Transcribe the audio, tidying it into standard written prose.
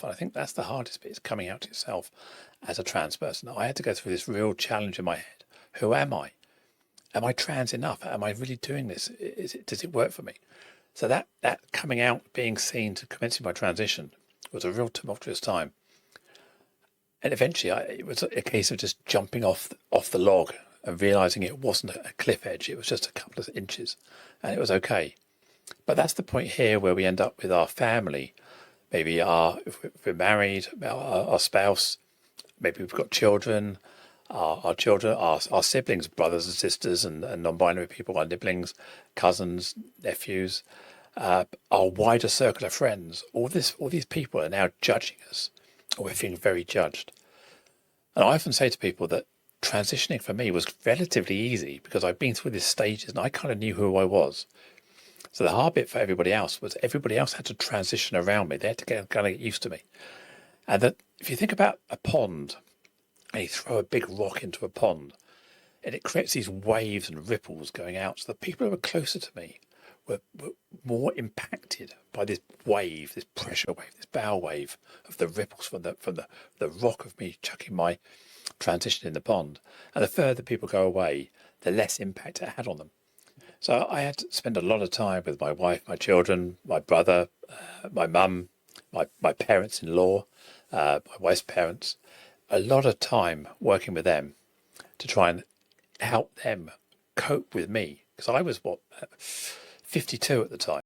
I think that's the hardest bit, is coming out to yourself as a trans person. I had to go through this real challenge in my head. Who am I? Am I trans enough? Am I really doing this? Does it work for me? So that coming out, being seen, to commencing my transition was a real tumultuous time. And eventually, it was a case of just jumping off the log and realizing it wasn't a cliff edge. It was just a couple of inches, and it was okay. But that's the point here where we end up with our family. Maybe if we're married, our spouse, maybe we've got children, our children, our siblings, brothers and sisters, and non-binary people, our nibblings, cousins, nephews, our wider circle of friends. All these people are now judging us, or we're feeling very judged. And I often say to people that transitioning for me was relatively easy because I've been through these stages and I kind of knew who I was. So the hard bit for everybody else was everybody else had to transition around me. They had to kind of get used to me. And that if you think about a pond and you throw a big rock into a pond and it creates these waves and ripples going out. So the people who were closer to me were more impacted by this wave, this pressure wave, this bow wave of the ripples from the rock of me chucking my transition in the pond. And the further people go away, the less impact it had on them. So I had to spend a lot of time with my wife, my children, my brother, my mum, my parents-in-law, my wife's parents, a lot of time working with them to try and help them cope with me. Because I was, 52 at the time.